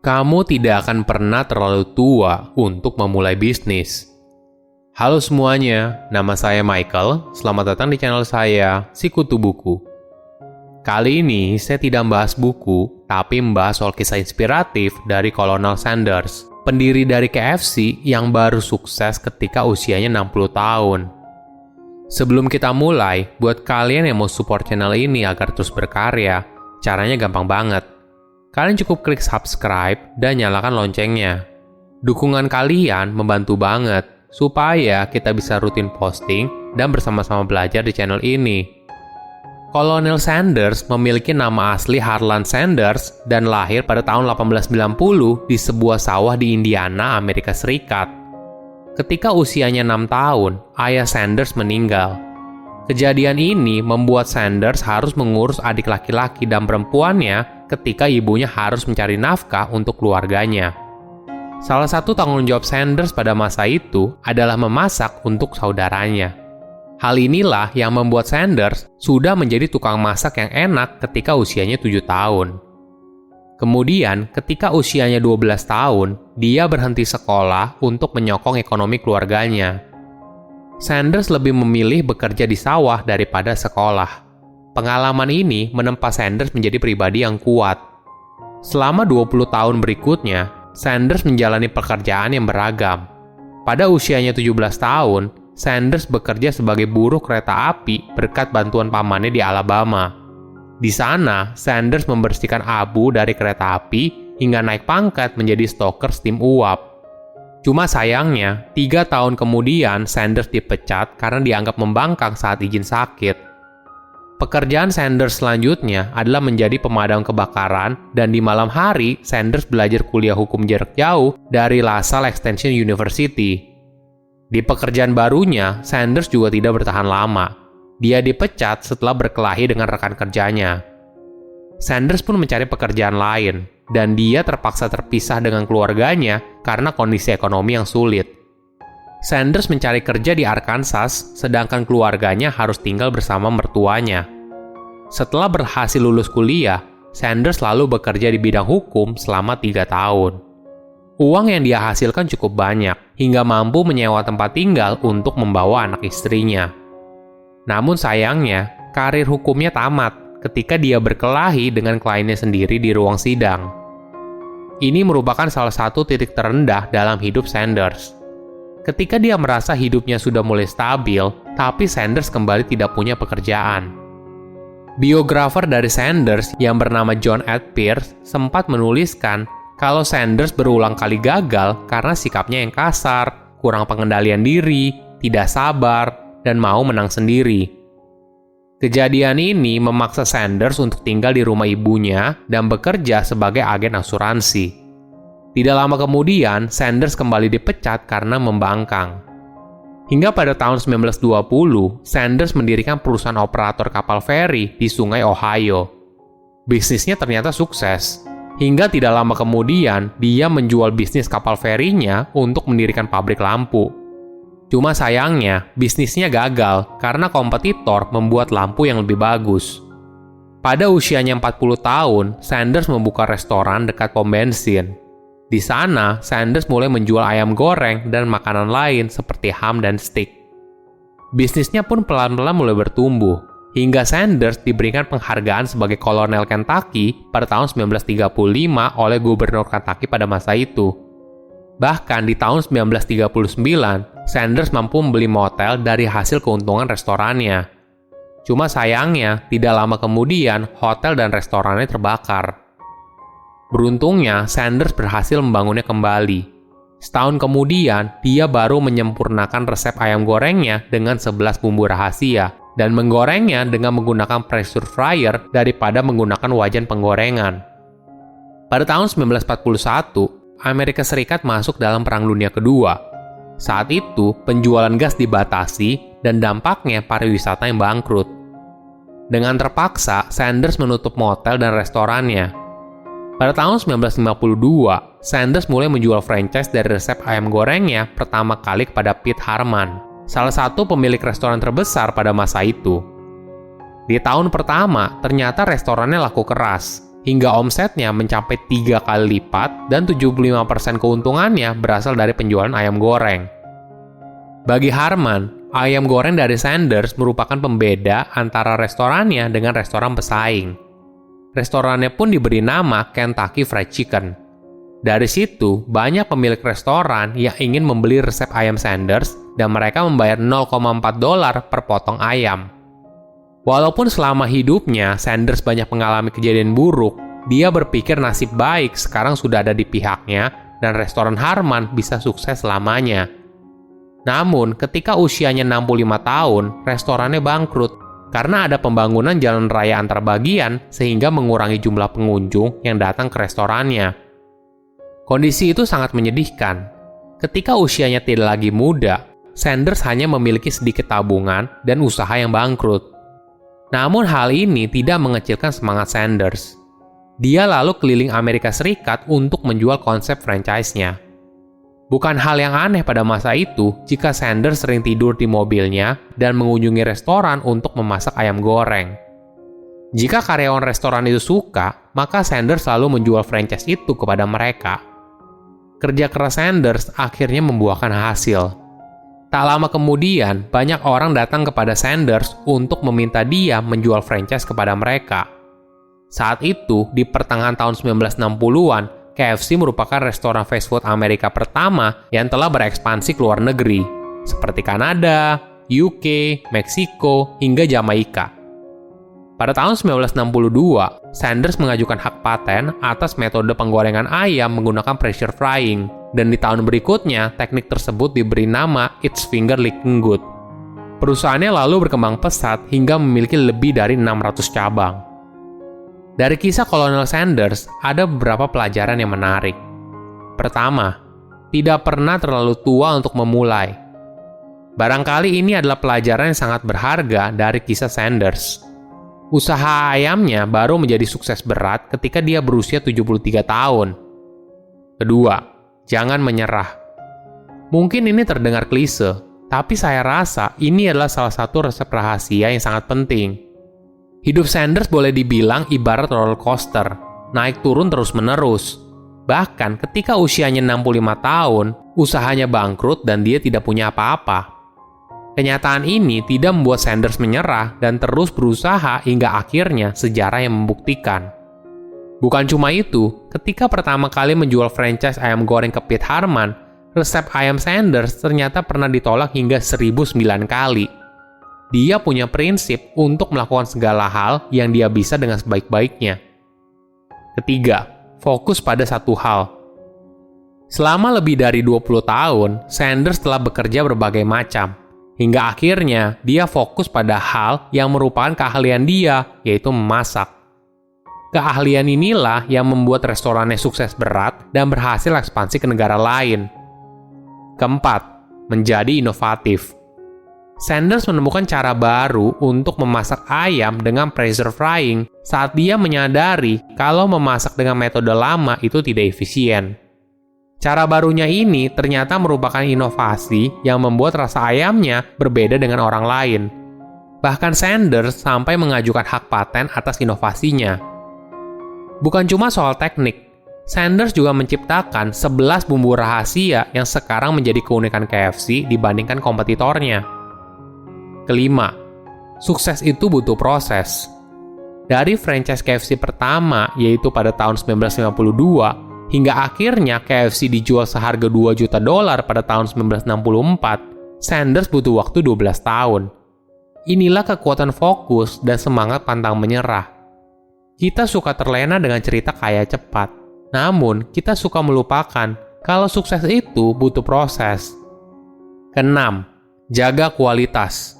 Kamu tidak akan pernah terlalu tua untuk memulai bisnis. Halo semuanya, nama saya Michael. Selamat datang di channel saya, Sikutu Buku. Kali ini saya tidak membahas buku, tapi membahas soal kisah inspiratif dari Colonel Sanders, pendiri dari KFC yang baru sukses ketika usianya 60 tahun. Sebelum kita mulai, buat kalian yang mau support channel ini agar terus berkarya, caranya gampang banget. Kalian cukup klik subscribe dan nyalakan loncengnya. Dukungan kalian membantu banget supaya kita bisa rutin posting dan bersama-sama belajar di channel ini. Colonel Sanders memiliki nama asli Harlan Sanders dan lahir pada tahun 1890 di sebuah sawah di Indiana, Amerika Serikat. Ketika usianya 6 tahun, ayah Sanders meninggal. Kejadian ini membuat Sanders harus mengurus adik laki-laki dan perempuannya ketika ibunya harus mencari nafkah untuk keluarganya. Salah satu tanggung jawab Sanders pada masa itu adalah memasak untuk saudaranya. Hal inilah yang membuat Sanders sudah menjadi tukang masak yang enak ketika usianya 7 tahun. Kemudian, ketika usianya 12 tahun, dia berhenti sekolah untuk menyokong ekonomi keluarganya. Sanders lebih memilih bekerja di sawah daripada sekolah. Pengalaman ini menempa Sanders menjadi pribadi yang kuat. Selama 20 tahun berikutnya, Sanders menjalani pekerjaan yang beragam. Pada usianya 17 tahun, Sanders bekerja sebagai buruh kereta api berkat bantuan pamannya di Alabama. Di sana, Sanders membersihkan abu dari kereta api hingga naik pangkat menjadi stoker steam uap. Cuma sayangnya, 3 tahun kemudian Sanders dipecat karena dianggap membangkang saat izin sakit. Pekerjaan Sanders selanjutnya adalah menjadi pemadam kebakaran dan di malam hari Sanders belajar kuliah hukum jarak jauh dari LaSalle Extension University. Di pekerjaan barunya, Sanders juga tidak bertahan lama. Dia dipecat setelah berkelahi dengan rekan kerjanya. Sanders pun mencari pekerjaan lain, dan dia terpaksa terpisah dengan keluarganya karena kondisi ekonomi yang sulit. Sanders mencari kerja di Arkansas, sedangkan keluarganya harus tinggal bersama mertuanya. Setelah berhasil lulus kuliah, Sanders lalu bekerja di bidang hukum selama 3 tahun. Uang yang dia hasilkan cukup banyak, hingga mampu menyewa tempat tinggal untuk membawa anak istrinya. Namun sayangnya, karir hukumnya tamat ketika dia berkelahi dengan kliennya sendiri di ruang sidang. Ini merupakan salah satu titik terendah dalam hidup Sanders. Ketika dia merasa hidupnya sudah mulai stabil, tapi Sanders kembali tidak punya pekerjaan. Biografer dari Sanders yang bernama John Ed Pierce sempat menuliskan kalau Sanders berulang kali gagal karena sikapnya yang kasar, kurang pengendalian diri, tidak sabar, dan mau menang sendiri. Kejadian ini memaksa Sanders untuk tinggal di rumah ibunya dan bekerja sebagai agen asuransi. Tidak lama kemudian, Sanders kembali dipecat karena membangkang. Hingga pada tahun 1920, Sanders mendirikan perusahaan operator kapal feri di Sungai Ohio. Bisnisnya ternyata sukses. Hingga tidak lama kemudian, dia menjual bisnis kapal ferinya untuk mendirikan pabrik lampu. Cuma sayangnya, bisnisnya gagal karena kompetitor membuat lampu yang lebih bagus. Pada usianya 40 tahun, Sanders membuka restoran dekat pom bensin. Di sana, Sanders mulai menjual ayam goreng dan makanan lain seperti ham dan steak. Bisnisnya pun pelan-pelan mulai bertumbuh, hingga Sanders diberikan penghargaan sebagai Kolonel Kentucky pada tahun 1935 oleh Gubernur Kentucky pada masa itu. Bahkan di tahun 1939, Sanders mampu membeli motel dari hasil keuntungan restorannya. Cuma sayangnya, tidak lama kemudian hotel dan restorannya terbakar. Beruntungnya, Sanders berhasil membangunnya kembali. Setahun kemudian, dia baru menyempurnakan resep ayam gorengnya dengan 11 bumbu rahasia dan menggorengnya dengan menggunakan pressure fryer daripada menggunakan wajan penggorengan. Pada tahun 1941, Amerika Serikat masuk dalam Perang Dunia Kedua. Saat itu, penjualan gas dibatasi dan dampaknya pariwisata yang bangkrut. Dengan terpaksa, Sanders menutup motel dan restorannya. Pada tahun 1952, Sanders mulai menjual franchise dari resep ayam gorengnya pertama kali kepada Pete Harman, salah satu pemilik restoran terbesar pada masa itu. Di tahun pertama, ternyata restorannya laku keras, hingga omsetnya mencapai 3 kali lipat dan 75% keuntungannya berasal dari penjualan ayam goreng. Bagi Harman, ayam goreng dari Sanders merupakan pembeda antara restorannya dengan restoran pesaing. Restorannya pun diberi nama Kentucky Fried Chicken. Dari situ, banyak pemilik restoran yang ingin membeli resep ayam Sanders dan mereka membayar $0,4 per potong ayam. Walaupun selama hidupnya Sanders banyak mengalami kejadian buruk, dia berpikir nasib baik sekarang sudah ada di pihaknya dan restoran Harman bisa sukses selamanya. Namun, ketika usianya 65 tahun, restorannya bangkrut karena ada pembangunan jalan raya antar bagian sehingga mengurangi jumlah pengunjung yang datang ke restorannya. Kondisi itu sangat menyedihkan. Ketika usianya tidak lagi muda, Sanders hanya memiliki sedikit tabungan dan usaha yang bangkrut. Namun hal ini tidak mengecilkan semangat Sanders. Dia lalu keliling Amerika Serikat untuk menjual konsep franchise-nya. Bukan hal yang aneh pada masa itu jika Sanders sering tidur di mobilnya dan mengunjungi restoran untuk memasak ayam goreng. Jika karyawan restoran itu suka, maka Sanders selalu menjual franchise itu kepada mereka. Kerja keras Sanders akhirnya membuahkan hasil. Tak lama kemudian, banyak orang datang kepada Sanders untuk meminta dia menjual franchise kepada mereka. Saat itu, di pertengahan tahun 1960-an, KFC merupakan restoran fast food Amerika pertama yang telah berekspansi ke luar negeri, seperti Kanada, UK, Meksiko, hingga Jamaika. Pada tahun 1962, Sanders mengajukan hak paten atas metode penggorengan ayam menggunakan pressure frying, dan di tahun berikutnya, teknik tersebut diberi nama It's Finger Licking Good. Perusahaannya lalu berkembang pesat hingga memiliki lebih dari 600 cabang. Dari kisah Kolonel Sanders, ada beberapa pelajaran yang menarik. Pertama, tidak pernah terlalu tua untuk memulai. Barangkali ini adalah pelajaran yang sangat berharga dari kisah Sanders. Usaha ayamnya baru menjadi sukses berat ketika dia berusia 73 tahun. Kedua, jangan menyerah. Mungkin ini terdengar klise, tapi saya rasa ini adalah salah satu resep rahasia yang sangat penting. Hidup Sanders boleh dibilang ibarat roller coaster, naik turun terus-menerus. Bahkan ketika usianya 65 tahun, usahanya bangkrut dan dia tidak punya apa-apa. Kenyataan ini tidak membuat Sanders menyerah dan terus berusaha hingga akhirnya sejarah yang membuktikan. Bukan cuma itu, ketika pertama kali menjual franchise ayam goreng ke Pete Harman, resep ayam Sanders ternyata pernah ditolak hingga 1009 kali. Dia punya prinsip untuk melakukan segala hal yang dia bisa dengan sebaik-baiknya. Ketiga, fokus pada satu hal. Selama lebih dari 20 tahun, Sanders telah bekerja berbagai macam. Hingga akhirnya, dia fokus pada hal yang merupakan keahlian dia, yaitu memasak. Keahlian inilah yang membuat restorannya sukses berat dan berhasil ekspansi ke negara lain. Keempat, menjadi inovatif. Sanders menemukan cara baru untuk memasak ayam dengan pressure frying saat dia menyadari kalau memasak dengan metode lama itu tidak efisien. Cara barunya ini ternyata merupakan inovasi yang membuat rasa ayamnya berbeda dengan orang lain. Bahkan Sanders sampai mengajukan hak paten atas inovasinya. Bukan cuma soal teknik, Sanders juga menciptakan 11 bumbu rahasia yang sekarang menjadi keunikan KFC dibandingkan kompetitornya. Kelima, sukses itu butuh proses. Dari franchise KFC pertama, yaitu pada tahun 1952, hingga akhirnya KFC dijual seharga $2 juta pada tahun 1964, Sanders butuh waktu 12 tahun. Inilah kekuatan fokus dan semangat pantang menyerah. Kita suka terlena dengan cerita kaya cepat, namun kita suka melupakan kalau sukses itu butuh proses. Keenam, jaga kualitas.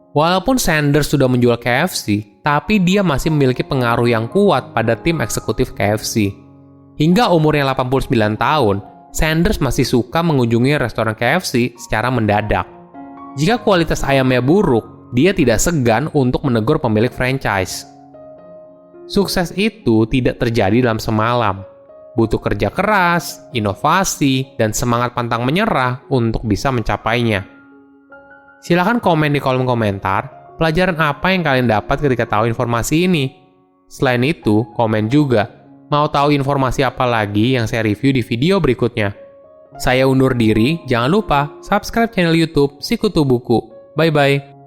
Walaupun Sanders sudah menjual KFC, tapi dia masih memiliki pengaruh yang kuat pada tim eksekutif KFC. Hingga umurnya 89 tahun, Sanders masih suka mengunjungi restoran KFC secara mendadak. Jika kualitas ayamnya buruk, dia tidak segan untuk menegur pemilik franchise. Sukses itu tidak terjadi dalam semalam. Butuh kerja keras, inovasi, dan semangat pantang menyerah untuk bisa mencapainya. Silahkan komen di kolom komentar, pelajaran apa yang kalian dapat ketika tahu informasi ini. Selain itu, komen juga. Mau tahu informasi apa lagi yang saya review di video berikutnya? Saya undur diri, jangan lupa subscribe channel YouTube Sikutu Buku. Bye-bye.